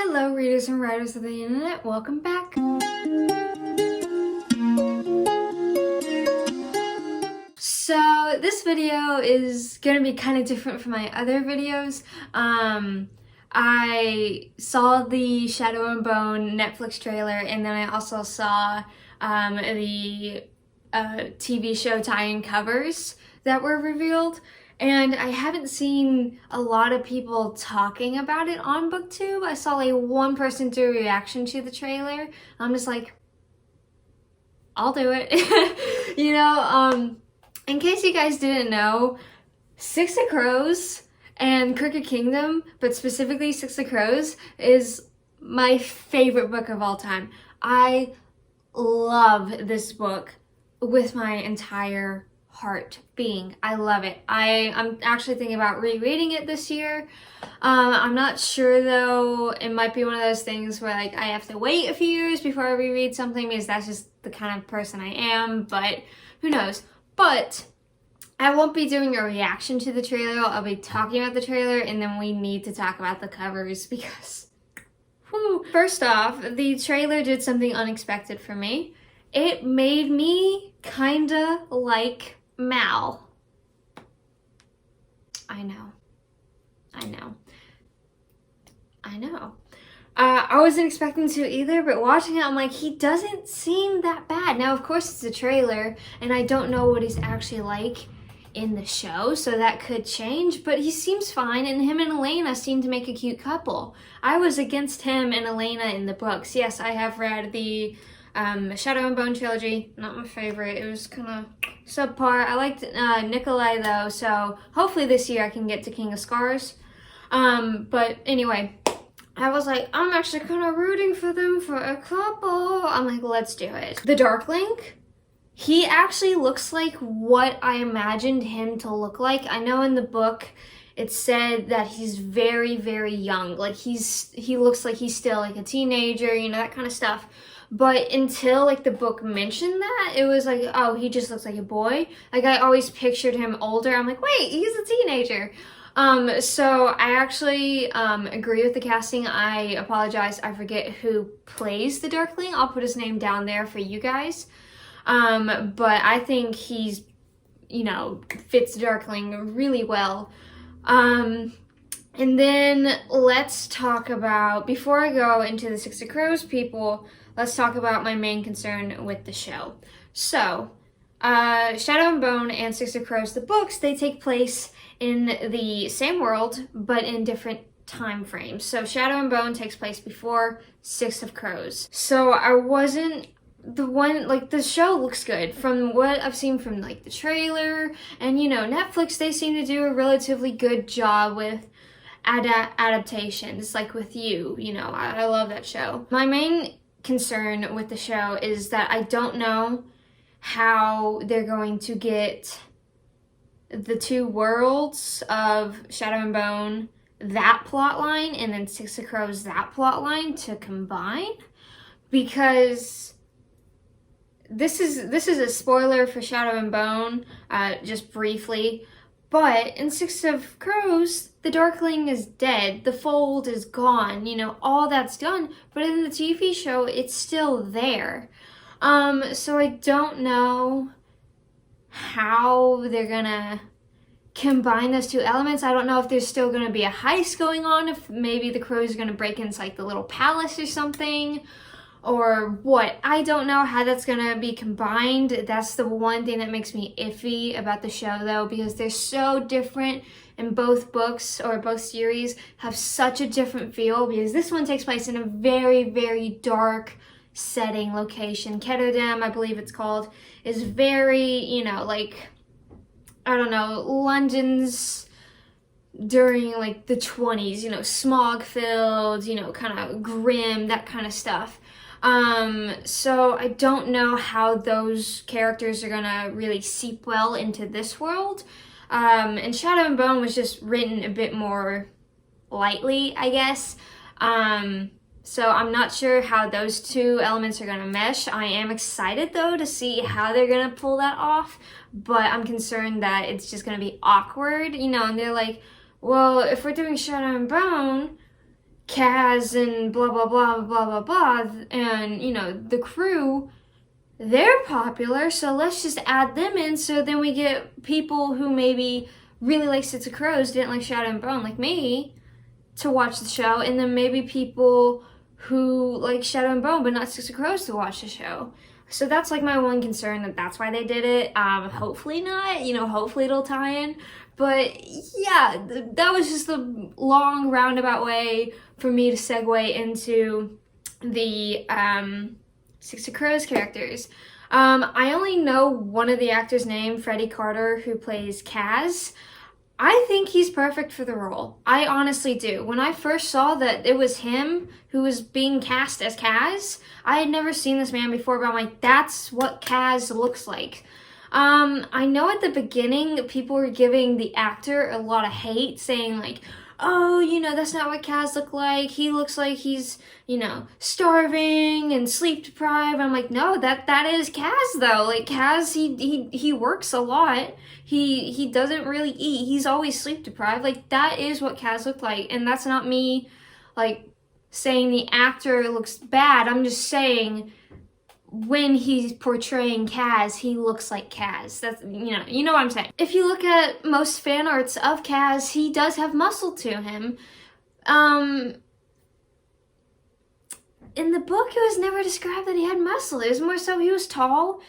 Hello, readers and writers of the internet. Welcome back. So this video is going to be kind of different from my other videos. I saw the Shadow and Bone Netflix trailer, and then I also saw the TV show tie-in covers that were revealed. And I haven't seen a lot of people talking about it on BookTube. I saw like one person do a reaction to the trailer. I'm just like, I'll do it. In case you guys didn't know, Six of Crows and Crooked Kingdom, but specifically Six of Crows, is my favorite book of all time. I love this book with my entire heart being. I love it. I'm actually thinking about rereading it this year. I'm not sure though. It might be one of those things where like I have to wait a few years before I reread something because that's just the kind of person I am, but who knows. But I won't be doing a reaction to the trailer. I'll be talking about the trailer, and then we need to talk about the covers because whew. First off, the trailer did something unexpected for me. It made me kinda like Mal. I know. I wasn't expecting to either, but watching it, I'm like, he doesn't seem that bad. Now, of course, it's a trailer, and I don't know what he's actually like in the show, so that could change, but he seems fine, and him and Elena seem to make a cute couple. I was against him and Elena in the books. Yes, I have read the Shadow and Bone trilogy. Not my favorite. It was kind of subpar. I liked Nikolai though, so hopefully this year I can get to King of Scars. But anyway, I was like, I'm actually kind of rooting for them for a couple. I'm like, let's do it. The Darkling, he actually looks like what I imagined him to look like. I know in the book it said that he's very, very young. Like he looks like he's still like a teenager, that kind of stuff. But until like the book mentioned that, it was like, oh, he just looks like a boy. Like I always pictured him older. I'm like, wait, he's a teenager. So I actually agree with the casting. I apologize, I forget who plays the Darkling. I'll put his name down there for you guys. But I think he's, fits Darkling really well. And then let's talk about, before I go into the Six of Crows people, let's talk about my main concern with the show. So, Shadow and Bone and Six of Crows, the books, they take place in the same world, but in different time frames. So Shadow and Bone takes place before Six of Crows. So I wasn't the one, like, the show looks good from what I've seen from like the trailer, and Netflix, they seem to do a relatively good job with adaptations, like with You. I love that show. My main concern with the show is that I don't know how they're going to get the two worlds of Shadow and Bone, that plot line, and then Six of Crows, that plot line, to combine, because this is a spoiler for Shadow and Bone, just briefly, but in Six of Crows, the Darkling is dead, the fold is gone, all that's done, but in the TV show, it's still there. So I don't know how they're gonna combine those two elements. I don't know if there's still gonna be a heist going on, if maybe the crows are gonna break into like the little palace or something, or what. I don't know how that's gonna be combined. That's the one thing that makes me iffy about the show though, because they're so different, and both books or both series have such a different feel, because this one takes place in a very, very dark setting, location. Ketterdam, I believe it's called, is very, like, I don't know, London's during like the 20s, smog filled, kind of grim, that kind of stuff. So I don't know how those characters are gonna really seep well into this world. And Shadow and Bone was just written a bit more lightly, I guess. So I'm not sure how those two elements are gonna mesh. I am excited though to see how they're gonna pull that off, but I'm concerned that it's just gonna be awkward, and they're like, well, if we're doing Shadow and Bone, Kaz and blah blah blah blah blah blah, and you know, the crew, they're popular, so let's just add them in, so then we get people who maybe really like Six of Crows, didn't like Shadow and Bone like me, to watch the show, and then maybe people who like Shadow and Bone but not Six of Crows to watch the show. So that's like my one concern, that's why they did it. Hopefully not, you know, hopefully it'll tie in. But yeah, that was just the long roundabout way for me to segue into the Six of Crows characters. I only know one of the actors' name, Freddie Carter, who plays Kaz. I think he's perfect for the role. I honestly do. When I first saw that it was him who was being cast as Kaz, I had never seen this man before, but I'm like, that's what Kaz looks like. I know at the beginning people were giving the actor a lot of hate, saying like, oh, you know, that's not what Kaz looked like. He looks like he's, you know, starving and sleep deprived. I'm like, no, that is Kaz though. Like Kaz, he works a lot. He doesn't really eat. He's always sleep deprived. Like that is what Kaz looked like. And that's not me like saying the actor looks bad. I'm just saying when he's portraying Kaz, he looks like Kaz. That's, you know what I'm saying. If you look at most fan arts of Kaz, he does have muscle to him. In the book, it was never described that he had muscle. It was more so he was tall,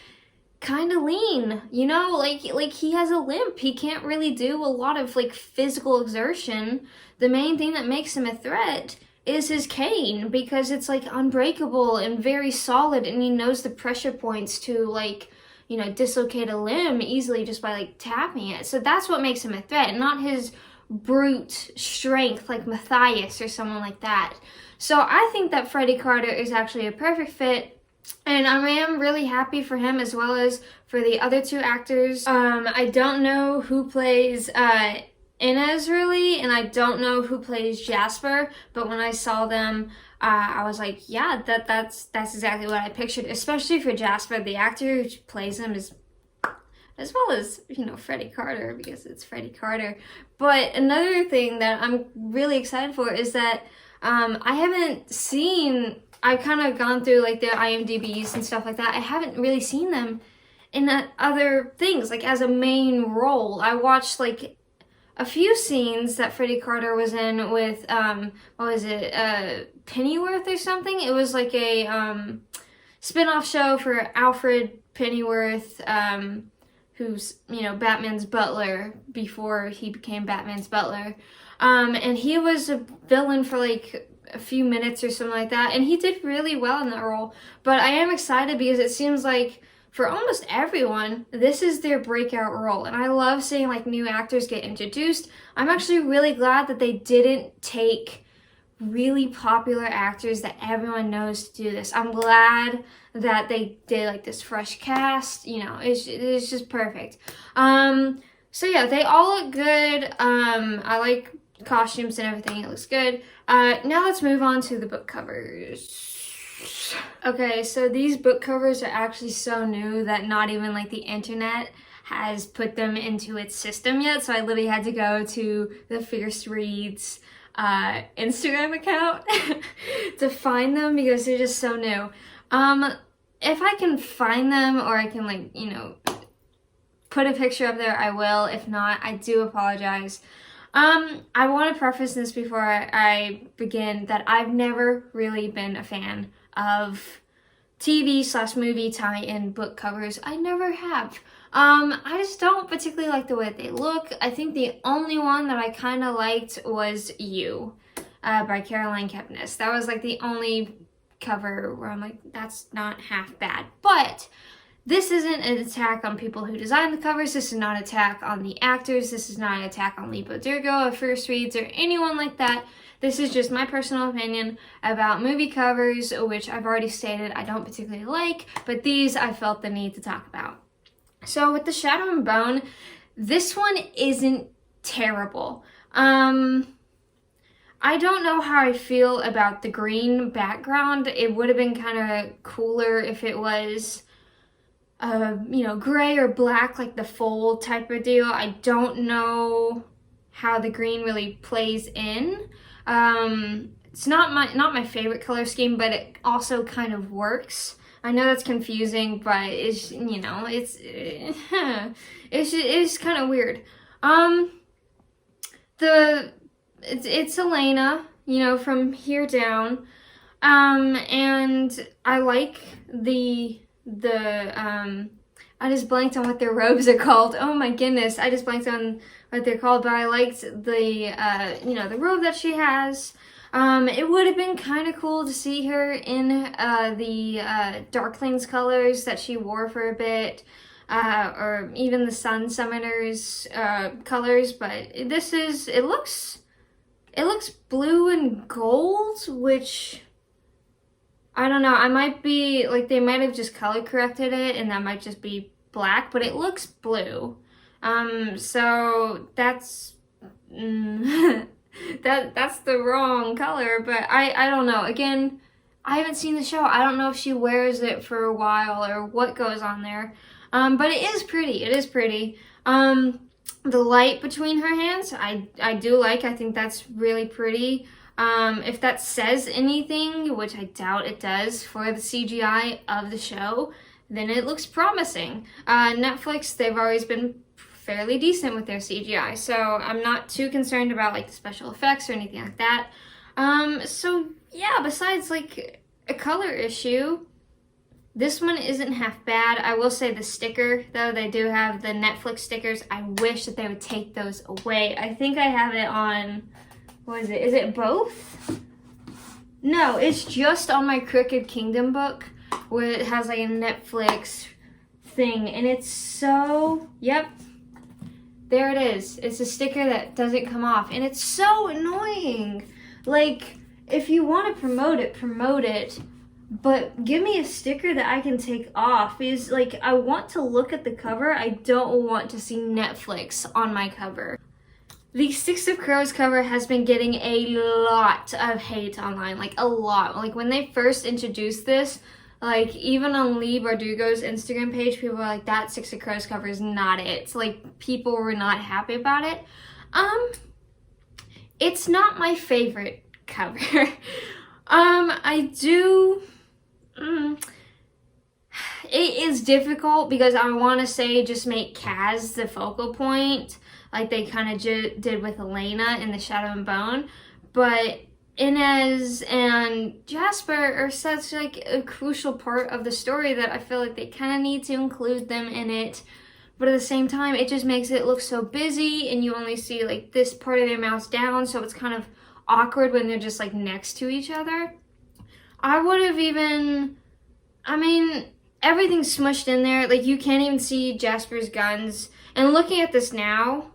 kind of lean, you know, like he has a limp. He can't really do a lot of like physical exertion. The main thing that makes him a threat is his cane, because it's like unbreakable and very solid, and he knows the pressure points to like, you know, dislocate a limb easily just by like tapping it. So that's what makes him a threat, not his brute strength like Matthias or someone like that. So I think that Freddie Carter is actually a perfect fit, and I am really happy for him as well as for the other two actors. I don't know who plays Inez really, and I don't know who plays Jasper, but when I saw them, I was like, yeah, that's exactly what I pictured, especially for Jasper. The actor who plays him is, as well as, you know, Freddie Carter, because it's Freddie Carter. But another thing that I'm really excited for is that I haven't seen, I've kind of gone through like their IMDb's and stuff like that. I haven't really seen them in other things, like as a main role. I watched like a few scenes that Freddie Carter was in with, what was it, Pennyworth or something? It was like a spin-off show for Alfred Pennyworth, who's, you know, Batman's butler before he became Batman's butler. And he was a villain for like a few minutes or something like that, and he did really well in that role. But I am excited because it seems like for almost everyone, this is their breakout role, and I love seeing like new actors get introduced. I'm actually really glad that they didn't take really popular actors that everyone knows to do this. I'm glad that they did like this fresh cast, you know, it's just perfect. So yeah, they all look good. I like costumes and everything, it looks good. Now let's move on to the book covers. Okay, so these book covers are actually so new that not even like the internet has put them into its system yet, so I literally had to go to the Fierce Reads Instagram account to find them because they're just so new. If I can find them, or I can like, you know, put a picture up there, I will. If not, I do apologize. I want to preface this before I begin that I've never really been a fan of TV/movie tie-in book covers. I never have. I just don't particularly like the way that they look. I think the only one that I kind of liked was You by Caroline Kepnes. That was like the only cover where I'm like, that's not half bad. But this isn't an attack on people who design the covers. This is not an attack on the actors. This is not an attack on Lipo Dirgo or Fierce Reads or anyone like that. This is just my personal opinion about movie covers, which I've already stated I don't particularly like, but these I felt the need to talk about. So with the Shadow and Bone, this one isn't terrible. I don't know how I feel about the green background. It would have been kind of cooler if it was you know, gray or black, like the fold type of deal. I don't know how the green really plays in It's not my favorite color scheme, but it also kind of works. I know that's confusing, but it's, you know, it's kind of weird. It's Elena, you know, from here down. And I like I just blanked on what their robes are called. Oh my goodness, I just blanked on what they're called, but I liked the, you know, the robe that she has. It would have been kind of cool to see her in the Darklings colors that she wore for a bit, or even the Sun Summoners colors, but it looks blue and gold, which, I don't know, I might be, like, they might have just color corrected it, and that might just be black, but it looks blue. So that's, that's the wrong color, but I don't know. Again, I haven't seen the show. I don't know if she wears it for a while or what goes on there. But it is pretty. It is pretty. The light between her hands, I do like. I think that's really pretty. If that says anything, which I doubt it does for the CGI of the show, then it looks promising. Netflix, they've always been fairly decent with their CGI, so I'm not too concerned about like the special effects or anything like that. So yeah, besides like a color issue, this one isn't half bad. I will say the sticker, though, they do have the Netflix stickers. I wish that they would take those away. I think I have it on, what is it? Is it both? No, it's just on my Crooked Kingdom book where it has like a Netflix thing, and it's so, yep, there it is. It's a sticker that doesn't come off, and it's so annoying. Like, if you want to promote it, but give me a sticker that I can take off. Because, like, I want to look at the cover. I don't want to see Netflix on my cover. The Six of Crows cover has been getting a lot of hate online. Like, a lot. Like, when they first introduced this, like, even on Leigh Bardugo's Instagram page, people were like, that Six of Crows cover is not it. Like, people were not happy about it. It's not my favorite cover. I do... It is difficult because I want to say just make Kaz the focal point, like they kind of did with Elena in the Shadow and Bone, but Inez and Jasper are such like a crucial part of the story that I feel like they kind of need to include them in it, but at the same time it just makes it look so busy and you only see like this part of their mouths down, so it's kind of awkward when they're just like next to each other. I would have even, I mean, everything's smushed in there. Like, you can't even see Jasper's guns. And looking at this now,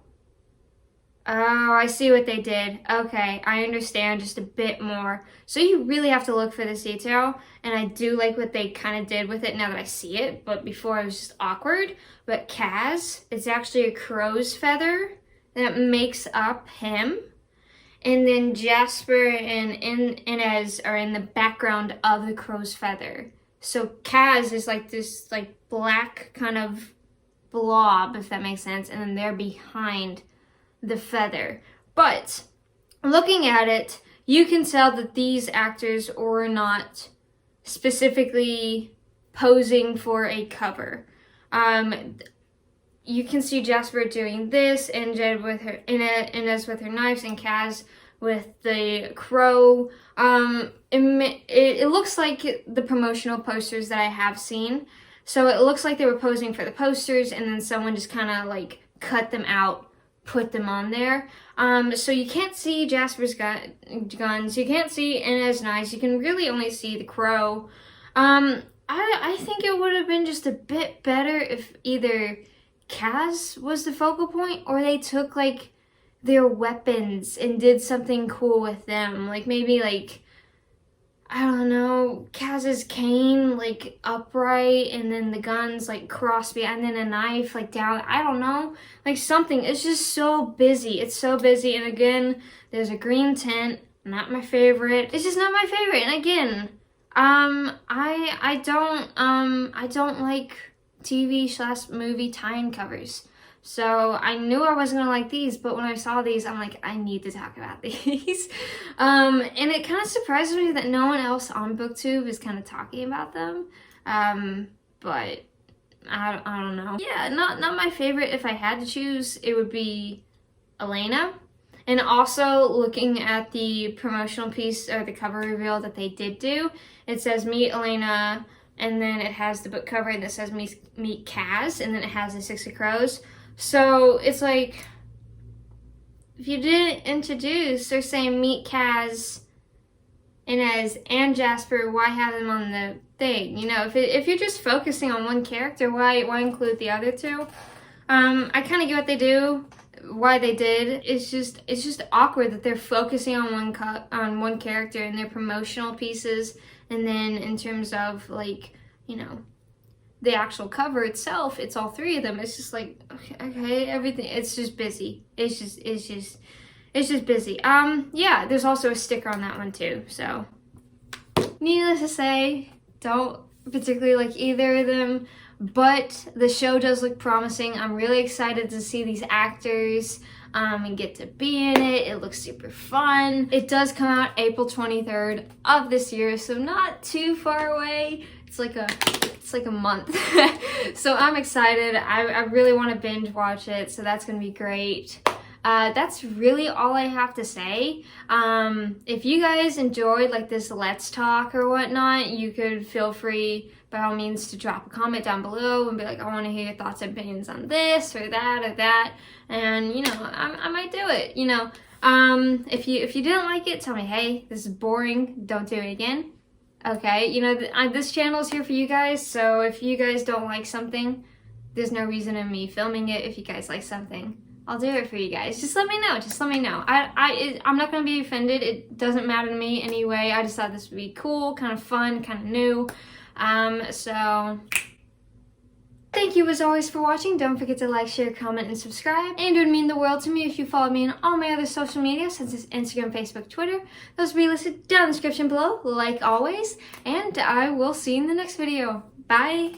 oh, I see what they did. Okay, I understand just a bit more. So you really have to look for this detail. And I do like what they kind of did with it now that I see it. But before, it was just awkward. But Kaz, it's actually a crow's feather that makes up him. And then Jasper and Inez are in the background of the crow's feather. So Kaz is like this like black kind of blob, if that makes sense. And then they're behind the feather. But looking at it, you can tell that these actors were not specifically posing for a cover. You can see Jasper doing this, and Jed with her, Inez with her knives, and Kaz with the crow. It looks like the promotional posters that I have seen. So it looks like they were posing for the posters, and then someone just kind of like cut them out, put them on there. So you can't see Jasper's guns, you can't see Inez's knives, you can really only see the crow. I think it would have been just a bit better if either Kaz was the focal point, or they took like their weapons and did something cool with them. Like maybe like, I don't know, Kaz's cane like upright, and then the guns like crossed, and then a knife like down. I don't know, like something. It's just so busy. It's so busy. And again, there's a green tint. Not my favorite. It's just not my favorite. And again, I don't like TV/movie tie-in covers. So I knew I wasn't gonna like these, but when I saw these, I'm like, I need to talk about these. And it kind of surprised me that no one else on BookTube is kind of talking about them. But I don't know. Yeah, not my favorite. If I had to choose, it would be Elena. And also looking at the promotional piece or the cover reveal that they did do, it says Meet Elena, and then it has the book cover that says Meet Kaz, and then it has the Six of Crows. So it's like, if you didn't introduce, they're saying Meet Kaz, Inez, and Jasper, why have them on the thing? You know, if you're just focusing on one character, why include the other two? I kind of get what they do, why they did. It's just awkward that they're focusing on one character in their promotional pieces, and then in terms of, like, you know, the actual cover itself, it's all three of them. It's just like, okay, everything, it's just busy. It's just busy. Yeah, there's also a sticker on that one too. So, needless to say, don't particularly like either of them, but the show does look promising. I'm really excited to see these actors and get to be in it. It looks super fun. It does come out April 23rd of this year, so not too far away. It's like a month. So I'm excited. I really want to binge watch it, so that's gonna be great. That's really all I have to say. If you guys enjoyed like this Let's Talk or whatnot, you could feel free by all means to drop a comment down below and be like, I want to hear your thoughts and opinions on this or that, and you know, I might do it. You know, if you didn't like it, tell me, hey, this is boring, don't do it again. Okay, you know, this channel is here for you guys, so if you guys don't like something, there's no reason in me filming it. If you guys like something, I'll do it for you guys. Just let me know. Just let me know. I'm not gonna be offended. It doesn't matter to me anyway. I just thought this would be cool, kind of fun, kind of new. So thank you as always for watching. Don't forget to like, share, comment, and subscribe. And it would mean the world to me if you follow me on all my other social media, such as Instagram, Facebook, Twitter. Those will be listed down in the description below, like always. And I will see you in the next video. Bye.